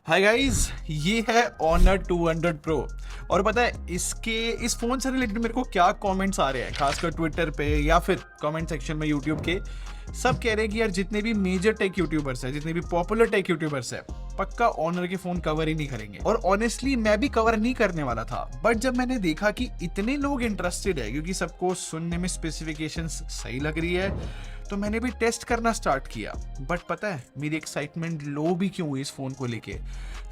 Hi guys, ये है Honor 200 Pro। और पता है इस फोन से रिलेटेड मेरे को क्या कमेंट्स आ रहे हैं, खासकर ट्विटर पे या फिर कमेंट सेक्शन में यूट्यूब के। सब कह रहे हैं कि यार जितने भी मेजर टेक यूट्यूबर्स हैं, जितने भी पॉपुलर टेक यूट्यूबर्स हैं, पक्का ऑनर के फोन कवर ही नहीं करेंगे। और ऑनेस्टली मैं भी कवर नहीं करने वाला था, बट जब मैंने देखा कि इतने लोग इंटरेस्टेड है, क्योंकि सबको सुनने में स्पेसिफिकेशंस सही लग रही है, तो मैंने भी टेस्ट करना स्टार्ट किया। बट पता है मेरी एक्साइटमेंट लो भी क्यों हुई इस फोन को लेके।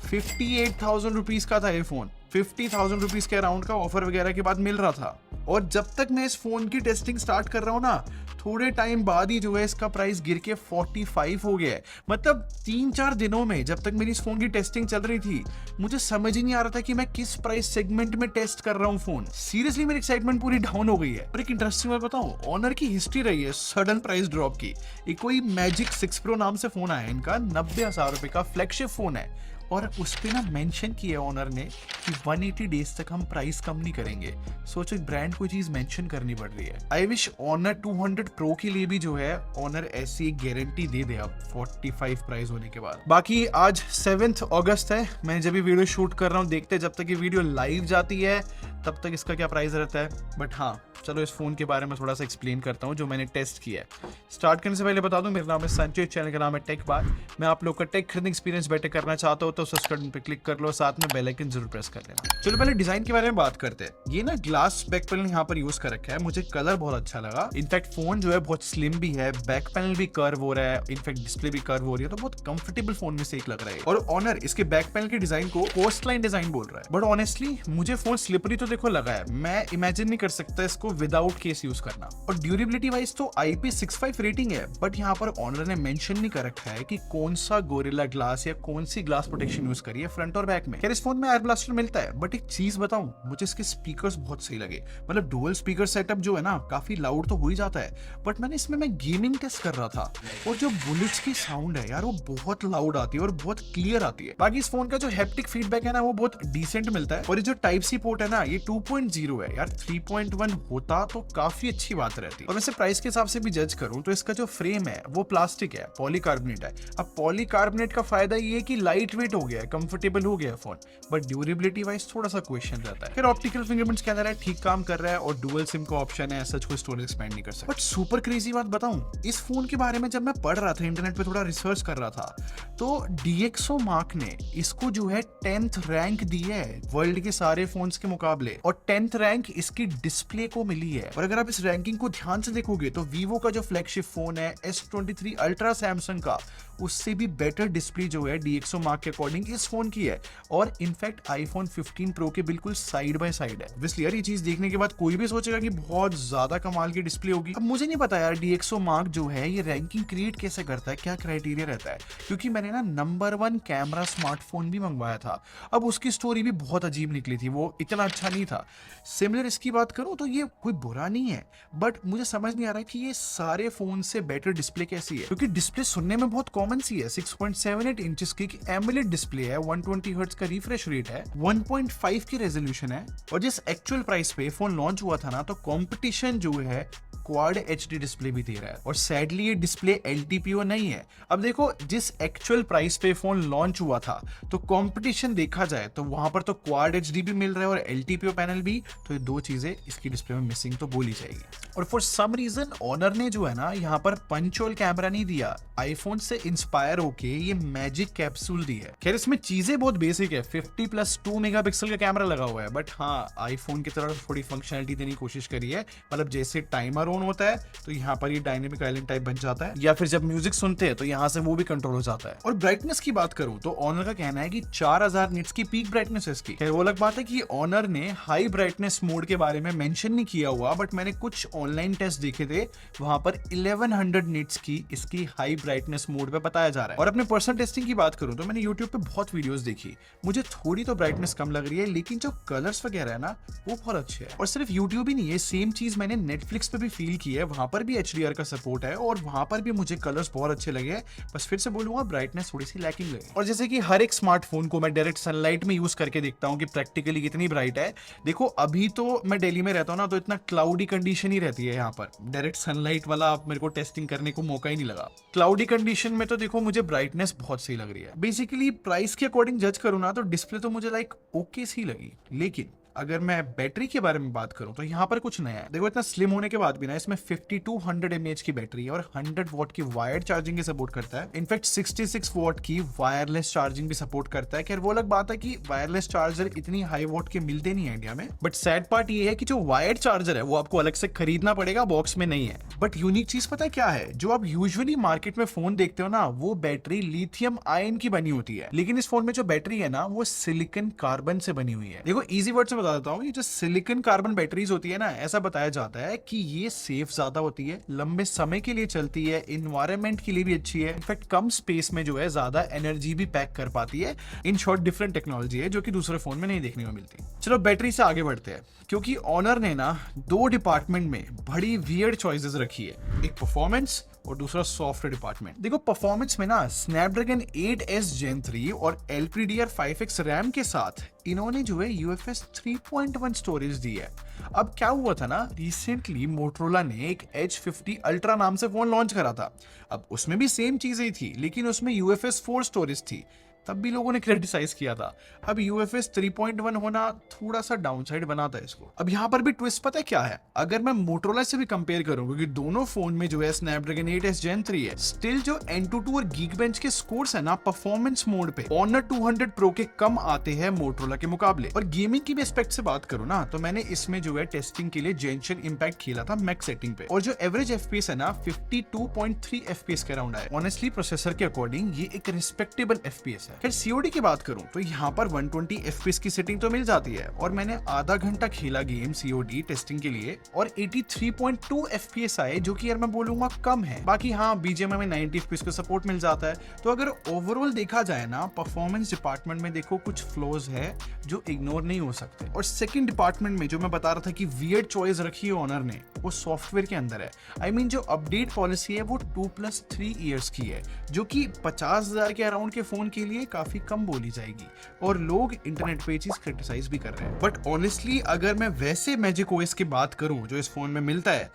58,000 रुपीज का था ये फोन, 50,000 रुपीज के अराउंड का ऑफर वगैरह के बाद मिल रहा था। और जब तक मैं इस फोन की टेस्टिंग स्टार्ट कर रहा हूँ ना, थोड़े टाइम बाद ही जो है इसका प्राइस गिर के 45 हो गया है। मतलब 3-4 दिनों में, जब तक मेरी इस फोन की टेस्टिंग चल रही थी, मुझे समझ ही नहीं आ रहा था कि मैं किस प्राइस सेगमेंट में टेस्ट कर रहा हूँ फोन। सीरियसली मेरी एक्साइटमेंट पूरी डाउन हो गई है। और एक इंटरेस्टिंग बात बताऊं, ऑनर की हिस्ट्री रही है सडन प्राइस ड्रॉप की। एक कोई मैजिक 6 प्रो नाम से फोन आया, इनका 90,000 रुपए का फ्लैगशिप फोन है, और उस पे ना मेंशन किया ऑनर ने कि 180 डेज तक हम प्राइस कम नहीं करेंगे। सोचो ब्रांड कोई चीज मेंशन करनी पड़ रही है। आई विश ऑनर 200 प्रो के लिए भी जो है ऑनर ऐसी एक गारंटी दे दे अब 45 प्राइस होने के बाद। बाकी आज 7 अगस्त है, मैं जब भी वीडियो शूट कर रहा हूँ, देखते जब तक ये वीडियो लाइव जाती है तब तक इसका क्या प्राइस रहता है। बट हाँ, चलो इस फोन के बारे में थोड़ा सा एक्सप्लेन करता हूँ जो मैंने टेस्ट किया है। स्टार्ट करने से पहले बता दूं, मेरा नाम है संजय, चैनल का नाम है टेक बार। मैं आप लोग का टेक खरीदने एक्सपीरियंस बेटर करना चाहता हूँ तो सब्सक्राइब पे क्लिक कर लो, साथ में बेल आइकन जरूर प्रेस कर लेना। चलो पहले डिजाइन के बारे में बात करते हैं। ये ना ग्लास बैक पैनल यहाँ पर यूज कर रखा है, मुझे कलर बहुत अच्छा लगा। इनफैक्ट फोन जो है बहुत स्लिम भी है, बैक पैनल भी कर्व हो रहा है, इनफैक्ट डिस्प्ले भी कर्व हो रही है, तो बहुत कंफर्टेबल फोन में से एक लग रहा है। और ऑनर इसके बैक पैनल के डिजाइन को कोस्ट लाइन डिजाइन बोल रहा है, बट ऑनेस्टली मुझे फोन स्लिपरी तो देखो लगा है, मैं इमेजिन नहीं कर सकता इसको विदाउट केस यूज करना। और ड्यूरेबिलिटी वाइज तो IP65 रेटिंग है, बट यहाँ पर ऑनर ने मेंशन नहीं कर रखा है कि कौन सा गोरिल्ला ग्लास या कौन सी ग्लास प्रोटेक्शन यूज करी है फ्रंट और बैक में। खैर इस फोन में एयर ब्लास्टर मिलता है, बट एक चीज बताऊं, मुझे इसके स्पीकर्स बहुत सही लगे। मतलब डुअल स्पीकर सेटअप जो है ना, काफी लाउड तो हो ही जाता है, बट मैं गेमिंग टेस्ट कर रहा था, और जो बुलेट्स की साउंड है यार, वो बहुत लाउड आती है और बहुत क्लियर आती है। बाकी इस फोन का जो हैप्टिक फीडबैक है ना, वो बहुत डिसेंट मिलता है। और ये जो टाइप सी पोर्ट है ना, ये 2.0 है यार, 3.1 होता तो काफी अच्छी बात रहती। और वैसे प्राइस के हिसाब से भी जज करूं तो इसका जो फ्रेम है वो प्लास्टिक है, पॉलीकार्बोनेट है। अब पॉलीकार्बोनेट का फायदा ये है कि लाइट वेट हो गया है, कंफर्टेबल हो गया है फोन, बट ड्यूरेबिलिटी वाइज थोड़ा सा क्वेश्चन रहता है। फिर ऑप्टिकल फिंगरप्रिंट स्कैनर है, ठीक काम कर रहा है, और डुअल सिम का ऑप्शन है, सच कोई स्टोरेज एक्सपेंड नहीं कर सकता। बट सुपर क्रेजी बात बताऊं, इस फोन के बारे में जब मैं पढ़ रहा था, इंटरनेट पे थोड़ा रिसर्च कर रहा था, तो DxO मार्क ने इसको जो है 10th रैंक दी है वर्ल्ड के सारे फोन्स के मुकाबले, और 10th रैंक इसकी डिस्प्ले को मिली है। और अगर आप इस रैंकिंग को ध्यान से देखोगे तो वीवो का जो फ्लैगशिप फोन है S23 अल्ट्रा सैमसंग का, उससे भी बेटर डिस्प्ले जो है DxO मार्क के अकॉर्डिंग इस फोन की है, और इनफैक्ट iPhone 15 Pro के बिल्कुल साइड बाय साइड है। ऑब्वियसली यार ये चीज देखने के बाद कोई भी सोचेगा कि बहुत ज्यादा कमाल की डिस्प्ले होगी। अब मुझे नहीं पता यार DxO मार्क जो है ये रैंकिंग क्रिएट कैसे करता है, क्या क्राइटेरिया रहता है, क्योंकि मैंने ना नंबर 1 कैमरा स्मार्टफोन भी मंगवाया था। अब उसकी स्टोरी भी बहुत अजीब निकली थी, वो इतना अच्छा नहीं था। सिमिलर इसकी बात करूं तो ये कोई बुरा नहीं है, बट मुझे समझ नहीं आ रहा कि ये सारे फोन से बेटर डिस्प्ले कैसी है, क्योंकि डिस्प्ले सुनने में बहुत कॉमन सी है। 6.78 इंचेस की एमोलेड डिस्प्ले है, 120 हर्ट्ज का रिफ्रेश रेट है, 1.5 की रेजोल्यूशन है। और जिस एक्चुअल प्राइस पे फोन लॉन्च हुआ था ना, तो कंपटीशन जो है क्वाड HD डिस्प्ले भी दे रहा है, और सैडली ये डिस्प्ले LTPO नहीं है। अब देखो जिस एक्चुअल प्राइस पे फोन लॉन्च हुआ था, तो कंपटीशन देखा जाए तो वहां पर तो क्वाड HD भी मिल रहा है और LTPO पैनल भी, तो ये दो चीजें इसकी डिस्प्ले में मिसिंग तो बोली जाएगी। और फॉर सम रीजन ऑनर ने जो है ना यहाँ पर पंच होल कैमरा नहीं दिया, आईफोन से इंस्पायर होके ये मैजिक कैप्सूल दी है। खैर इसमें चीजें बहुत बेसिक है, 50+2 मेगापिक्सल का कैमरा लगा हुआ है, बट हाँ आईफोन की तरह थोड़ी फंक्शनलिटी देने की कोशिश करी है। मतलब जैसे टाइमर ऑन होता है तो यहाँ पर ये डायनेमिक आइलैंड टाइप बन जाता है, या फिर जब म्यूजिक सुनते हैं तो यहाँ से वो भी कंट्रोल हो जाता है। और ब्राइटनेस की बात करूं तो ऑनर का कहना है कि 4000 निट्स की पीक ब्राइटनेस है इसकी। खैर वो अलग बात है कि ऑनर ने हाई ब्राइटनेस मोड के बारे में मेंशन नहीं किया हुआ, बट मैंने कुछ ऑनलाइन टेस्ट देखे थे, वहां पर 1100 निट्स की इसकी हाई ब्राइटनेस मोड पे बताया जा रहा है। और अपने पर्सनल टेस्टिंग की बात करूं तो मैंने यूट्यूब पे बहुत वीडियोस देखी, मुझे थोड़ी तो ब्राइटनेस कम लग रही है, लेकिन जो कलर्स वगैरह है ना वो बहुत अच्छे हैं। और सिर्फ यूट्यूब ही नहीं, ये सेम चीज मैंने नेटफ्लिक्स पे भी फील की है वहां पर भी HDR का सपोर्ट है और वहां पर भी मुझे कलर्स बहुत अच्छे लगे हैं। बस फिर से बोलूंगा ब्राइटनेस थोड़ी सी लैकिंग लगी। और जैसे कि हर एक स्मार्टफोन को मैं डायरेक्ट सनलाइट में यूज करके देखता हूँ कि प्रैक्टिकली कितनी ब्राइट है। देखो अभी तो मैं दिल्ली में रहता हूँ ना, तो इतना क्लाउडी कंडीशन ही रहती है यहाँ पर, डायरेक्ट सनलाइट वाला आप मेरे को टेस्टिंग करने को मौका ही नहीं लगा। क्लाउडी कंडीशन में तो देखो मुझे ब्राइटनेस बहुत सही लग रही है। बेसिकली प्राइस के अकॉर्डिंग जज करूँ ना तो डिस्प्ले तो मुझे लाइक ओके सी लगी, लेकिन अगर मैं बैटरी के बारे में बात करूं तो यहाँ पर कुछ नया है। देखो इतना स्लिम होने के बाद भी ना इसमें 5200 mAh की बैटरी है और 100 वॉट की वायर्ड चार्जिंग की सपोर्ट करता है। इनफैक्ट 66 वॉट की वायरलेस चार्जिंग भी सपोर्ट करता है। खैर वो अलग बात है कि वायरलेस चार्जर इतनी हाई वॉट के मिलते नहीं है इंडिया में, बट सैड पार्ट ये है कि जो वायर्ड चार्जर है वो आपको अलग से खरीदना पड़ेगा, बॉक्स में नहीं है। बट यूनिक चीज पता है क्या है, जो आप यूजुअली मार्केट में फोन देखते हो ना वो बैटरी लिथियम आयन की बनी होती है, लेकिन इस फोन में जो बैटरी है ना वो सिलिकॉन कार्बन से बनी हुई है। देखो इजी वर्ड से बता देता हूँ, ये जो सिलिकॉन कार्बन बैटरीज होती है ना, ऐसा बताया जाता है कि ये सेफ ज्यादा होती है, लंबे समय के लिए चलती है, इन्वायरमेंट के लिए भी अच्छी है, इनफैक्ट कम स्पेस में जो है ज्यादा एनर्जी भी पैक कर पाती है। इन शॉर्ट डिफरेंट टेक्नोलॉजी है जो कि दूसरे फोन में नहीं देखने को मिलती। चलो बैटरी से आगे बढ़ते हैं, क्योंकि ऑनर ने ना 2 डिपार्टमेंट में बड़ी वियर्ड चॉइसेस रखी है, एक परफॉर्मेंस और दूसरा सॉफ्टवेयर डिपार्टमेंट। देखो परफॉर्मेंस में ना स्नैपड्रैगन 8S Gen 3 और LPDDR5X रैम के साथ इन्होंने जो है UFS 3.1 स्टोरेज दी है। अब क्या हुआ था ना, रिसेंटली मोटरोला ने एक H50 Ultra नाम से फोन लॉन्च करा था। अब उसमें भी सेम चीजें थी, लेकिन उसमें UFS 4 स्टोरेज थी, तब भी लोगों ने क्रिटिसाइज किया था। अब UFS 3.1 होना थोड़ा सा डाउनसाइड बनाता है इसको। अब यहाँ पर भी ट्विस्ट पता है क्या है, अगर मैं मोटरोला से भी कंपेयर करूं, क्योंकि दोनों फोन में जो है स्नैपड्रैगन 8S Gen 3 है, स्टिल जो Antutu और Geekbench के स्कोर्स है ना परफॉर्मेंस मोड पे Honor 200 Pro के कम आते हैं मोटरोला के मुकाबले। और गेमिंग की भी एस्पेक्ट से बात करूं ना तो मैंने इसमें जो है टेस्टिंग के लिए जेंशन इम्पैक्ट खेला था मैक्स सेटिंग पे, और जो एवरेज FPS है ना 52.3 FPS के अराउंड है। ऑनेस्टली प्रोसेसर के अकॉर्डिंग ये एक रिस्पेक्टेबल FPS है। खैर COD की बात करूं तो यहाँ पर 120 FPS की सेटिंग तो मिल जाती है, और मैंने आधा घंटा खेला गेम COD टेस्टिंग के लिए और 83.2 FPS आए, जो कि यार मैं बोलूंगा कम है। बाकी हाँ BGMI में 90 FPS का सपोर्ट मिल जाता है। तो अगर ओवरऑल देखा जाए ना परफॉर्मेंस डिपार्टमेंट में देखो कुछ फ्लॉज है जो इग्नोर नहीं हो सकते। और सेकंड डिपार्टमेंट में जो मैं बता रहा था कि वियर्ड चॉइस रखी है ऑनर ने, वो सॉफ्टवेयर के अंदर है। I mean, जो अपडेट पॉलिसी है वो 2+3 ईयर्स की है, जो कि 50,000 के अराउंड के फोन के लिए काफी कम बोली जाएगी, और लोग इंटरनेट पे चीज क्रिटिसाइज भी कर रहे हैं। बट ऑनेस्टली अगर मैं वैसे मैजिक OS की बात करूं जो इस फोन में मिलता है,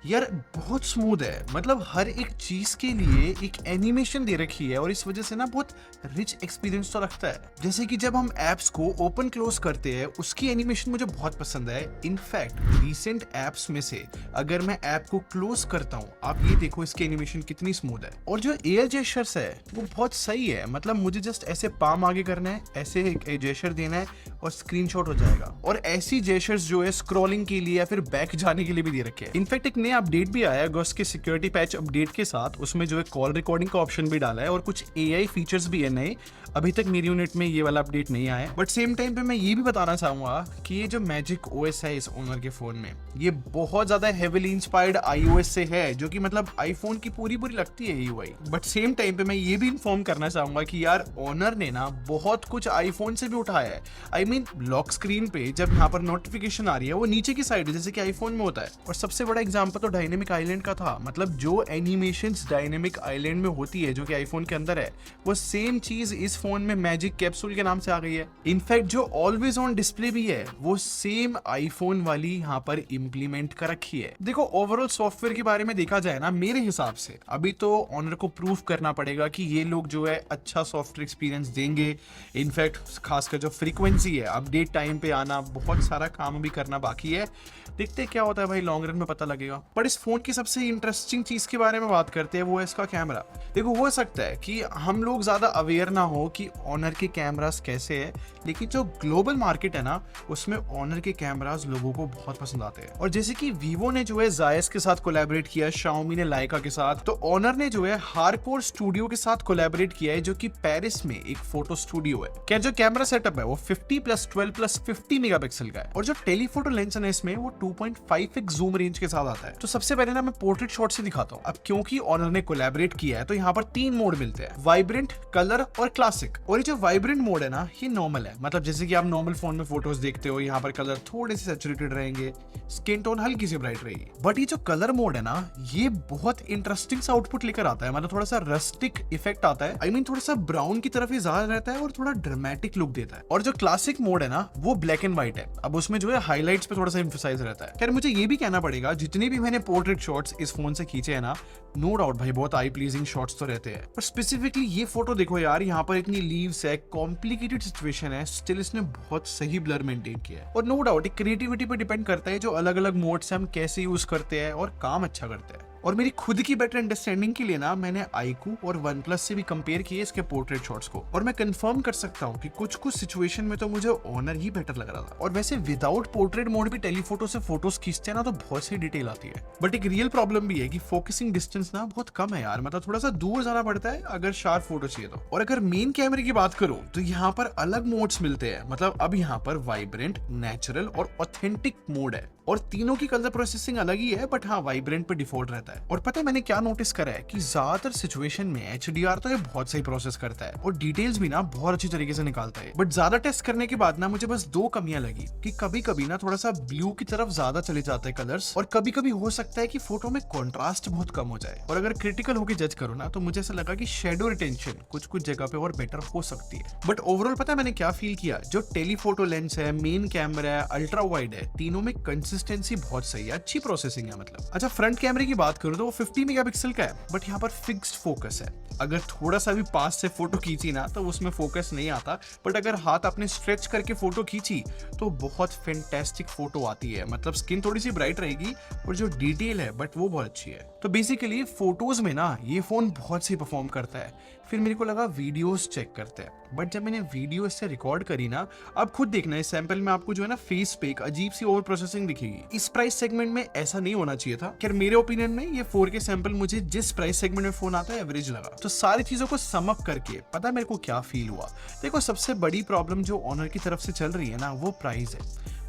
यार बहुत स्मूथ है। मतलब हर एक चीज के लिए एक एनिमेशन दे रखी है, और इस वजह से ना बहुत रिच एक्सपीरियंस तो लगता है। जैसे कि जब हम एप्स को ओपन क्लोज करते हैं उसकी एनिमेशन मुझे बहुत पसंद है। इनफैक्ट रिसेंट एप्स में से अगर मैं ऐप को क्लोज करता हूँ, आप ये देखो इसकी एनिमेशन कितनी स्मूथ है। और जो एयर जेस्चर्स है वो बहुत सही है। मतलब मुझे जस्ट ऐसे पाम आगे करना है, ऐसे एक जेस्चर देना है और स्क्रीनशॉट हो जाएगा। और ऐसी जेस्चर्स जो है स्क्रॉलिंग के लिए या फिर बैक जाने के लिए भी दे रखे हैं। इनफैक्ट एक अपडेट भी आया है GOS के सिक्योरिटी पैच अपडेट के साथ, उसमें जो है कॉल रिकॉर्डिंग का ऑप्शन भी डाला है और कुछ AI फीचर्स भी है नए। अभी तक मेरी यूनिट में ये वाला अपडेट नहीं आया है, बट सेम टाइम पे मैं ये भी बताना चाहूंगा कि ये जो मैजिक OS है इस ओनर के फोन में, ये बहुत ज्यादा हेविली इंस्पायर्ड iOS से है, जो कि मतलब आईफोन की पूरी लगती है UI। बट सेम टाइम पे मैं ये भी इन्फॉर्म करना चाहूंगा कि यार ओनर ने ना बहुत कुछ आईफोन से भी उठाया है। I mean, लॉक स्क्रीन पे जब यहाँ पर नोटिफिकेशन आ रही है वो नीचे की साइड है, जैसे कि आईफोन में होता है। और सबसे बड़ा एग्जाम्पल तो डायनेमिक आइलैंड का था। मतलब जो एनिमेशंस डायनेमिक आइलैंड में होती है जो कि आईफोन के अंदर है, वो सेम चीज इस फोन में मैजिक कैप्सूल के नाम से आ गई है। इनफैक्ट जो ऑलवेज ऑन डिस्प्ले भी है वो सेम आईफोन वाली यहाँ पर इंप्लीमेंट कर रखी है। देखो ओवरऑल सॉफ्टवेयर के बारे में देखा जाए ना, मेरे हिसाब से अभी तो ऑनर को प्रूव करना पड़ेगा कि ये लोग जो है अच्छा सॉफ्टवेयर एक्सपीरियंस देंगे। इनफैक्ट खासकर जो फ्रीक्वेंसी है, अपडेट टाइम पे आना, बहुत सारा काम भी करना बाकी है। देखते क्या होता है भाई, लॉन्ग रन में पता लगेगा। पर इस फोन की सबसे इंटरेस्टिंग चीज के बारे में बात करते हैं, वो है इसका कैमरा। देखो हो सकता है कि हम लोग ज्यादा अवेयर ना हो कि ऑनर के कैमरास कैसे है, लेकिन जो ग्लोबल मार्केट है ना उसमें ऑनर के कैमरास लोगों को बहुत पसंद आते हैं। और जैसे कि वीवो ने जो है जायस के साथ कोलैबोरेट किया, शाओमी ने लाइका के साथ, तो ऑनर ने जो है हार्कोर स्टूडियो के साथ कोलैबोरेट किया है, जो कि पेरिस में एक फोटो स्टूडियो है। क्या जो कैमरा सेटअप है वो 50+ 8+12+50 मेगापिक्सल का है और जो टेलीफोटो लेंस है इसमें वो 2.5x जूम रेंज के साथ आता है। तो सबसे पहले ना मैं पोर्ट्रेट शॉट से दिखाता हूँ। अब क्योंकि ऑनर ने कोलैबोरेट किया है तो यहाँ पर 3 मोड मिलते हैं, वाइब्रेंट, कलर और क्लासिक। और ये जो वाइब्रेंट मोड है ना ये नॉर्मल है, मतलब जैसे कि आप नॉर्मल फोन में फोटोज देखते हो, यहाँ पर कलर थोड़े से सैचुरेटेड रहेंगे, स्किन टोन हल्की सी ब्राइट रहेगी। बट ये जो कलर मोड है ना ये बहुत इंटरेस्टिंग सा आउटपुट लेकर आता है, मतलब थोड़ा सा रस्टिक इफेक्ट आता है। I mean, थोड़ा सा ब्राउन की तरफ ही ज्यादा रहता है और थोड़ा ड्रामेटिक लुक देता है। और जो क्लासिक मोड है ना वो ब्लैक एंड व्हाइट है, अब उसमें जो है हाईलाइट्स पे थोड़ा सा एम्फसाइज रहता है। खैर मुझे ये भी कहना पड़ेगा जितने भी मैंने पोर्ट्रेट शॉट्स इस फोन से खींचे हैं ना, नो डाउट भाई बहुत आई प्लीजिंग शॉट्स तो रहते हैं। पर स्पेसिफिकली ये फोटो देखो यार, यहाँ पर इतनी लीव्स है, कॉम्प्लिकेटेड सिचुएशन है, स्टिल इसने बहुत सही ब्लर मेंटेन किया है। और नो डाउट क्रिएटिविटी पे डिपेंड करता है जो अलग अलग मोड्स हम कैसे यूज करते हैं और काम अच्छा करते हैं। और मेरी खुद की बेटर अंडरस्टैंडिंग के लिए ना मैंने iQOO और OnePlus से भी कंपेयर किए इसके पोर्ट्रेट शॉट्स को, और मैं कंफर्म कर सकता हूँ कि कुछ कुछ सिचुएशन में तो मुझे ऑनर ही बेटर लग रहा था। और वैसे विदाउट पोर्ट्रेट मोड भी टेलीफोटो से फोटोज खींचते हैं ना तो बहुत सी डिटेल आती है। बट एक रियल प्रॉब्लम भी है कि फोकसिंग डिस्टेंस ना बहुत कम है यार, मतलब थोड़ा सा दूर जाना पड़ता है अगर शार्प फोटो चाहिए तो। और अगर मेन कैमरे की बात करूं तो यहाँ पर अलग मोड्स मिलते हैं, मतलब अब यहाँ पर वाइब्रेंट, नेचुरल और ऑथेंटिक मोड है, और तीनों की कलर प्रोसेसिंग अलग ही है, बट हाँ वाइब्रेंट पे डिफॉल्ट रहता है। और पता है मैंने क्या नोटिस करा है कि ज्यादातर सिचुएशन में HDR तो ये बहुत सही प्रोसेस करता है और डिटेल्स भी ना बहुत अच्छी तरीके से निकालता है। बट ज्यादा टेस्ट करने के बाद ना मुझे बस 2 कमियां लगी कि कभी कभी ना थोड़ा सा ब्लू की तरफ ज्यादा चले जाते हैं कलर्स, और कभी कभी हो सकता है कि फोटो में कॉन्ट्रास्ट बहुत कम हो जाए। और अगर क्रिटिकल होकर जज करो ना तो मुझे ऐसा लगा कि शेडो रिटेंशन कुछ कुछ जगह पे और बेटर हो सकती है। बट ओवरऑल पता है मैंने क्या फील किया, जो टेलीफोटो लेंस है, मेन कैमरा है, अल्ट्रा वाइड है, तीनों में कंसिस्टेंसी बहुत सही है, अच्छी प्रोसेसिंग है मतलब। अच्छा फ्रंट कैमरे की बात करूं तो वो 50 मेगापिक्सल का है, बट यहाँ पर फिक्स्ड फोकस है। अगर थोड़ा सा भी पास से फोटो खींची ना तो उसमें फोकस नहीं आता, बट अगर हाथ आपने स्ट्रेच करके फोटो खींची तो बहुत फैंटास्टिक फोटो आती है, मतलब स्किन थोड़ी सी ब्राइट रहेगी और जो डिटेल है बट वो बहुत अच्छी है। तो बेसिकली फोटोज में ना ये फोन बहुत सही परफॉर्म करता है। फिर मेरे को लगा वीडियोस चेक करते हैं, बट जब मैंने वीडियो इससे रिकॉर्ड करी ना, अब खुद देखना इस सैंपल में आपको जो है ना फेस पे एक अजीब सी ओवर प्रोसेसिंग दिखेगी। इस प्राइस सेगमेंट में ऐसा नहीं होना चाहिए था। खैर मेरे ओपिनियन में ये 4K सैंपल मुझे जिस प्राइस सेगमेंट में फोन आता है एवरेज लगा। तो सारी चीजों को सम अप करके पता है मेरे को क्या फील हुआ। देखो सबसे बड़ी प्रॉब्लम जो ऑनर की तरफ से चल रही है ना वो प्राइस है।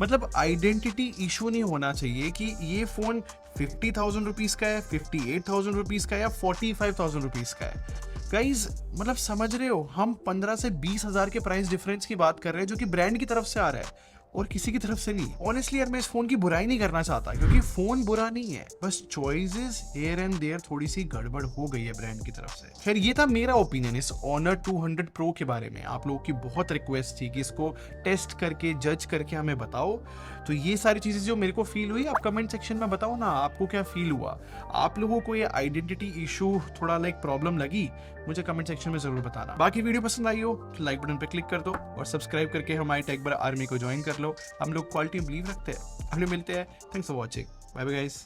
मतलब आइडेंटिटी इशू नहीं होना चाहिए कि ये फोन 50,000 रुपीज का है, 58,000 रुपीज का है या 45,000 रुपीज का है। गाइज मतलब समझ रहे हो, हम 15 से 20 हजार के प्राइस डिफरेंस की बात कर रहे हैं जो कि ब्रांड की तरफ से आ रहा है और किसी की तरफ से नहीं। ऑनेस्टली यार मैं इस फोन की बुराई नहीं करना चाहता क्योंकि फोन बुरा नहीं है, बस चॉइसेस हियर एंड देयर थोड़ी सी गड़बड़ हो गई है ब्रांड की तरफ से। खैर ये था मेरा ओपिनियन इस ऑनर 200 प्रो के बारे में। आप लोगों की बहुत रिक्वेस्ट थी कि इसको टेस्ट करके जज करके हमें बताओ, तो ये सारी चीजें जो मेरे को फील हुई आप कमेंट सेक्शन में बताओ ना, आपको क्या फील हुआ। आप लोगों को ये आइडेंटिटी इशू थोड़ा लाइक प्रॉब्लम लगी, मुझे कमेंट सेक्शन में जरूर बताना। बाकी वीडियो पसंद आई हो तो लाइक बटन पे क्लिक कर दो और सब्सक्राइब करके हमारी टेक बर आर्मी को ज्वाइन कर लो। हम लोग क्वालिटी में बिलीव रखते हैं। हम लोग मिलते हैं। Thanks for watching. Bye bye guys.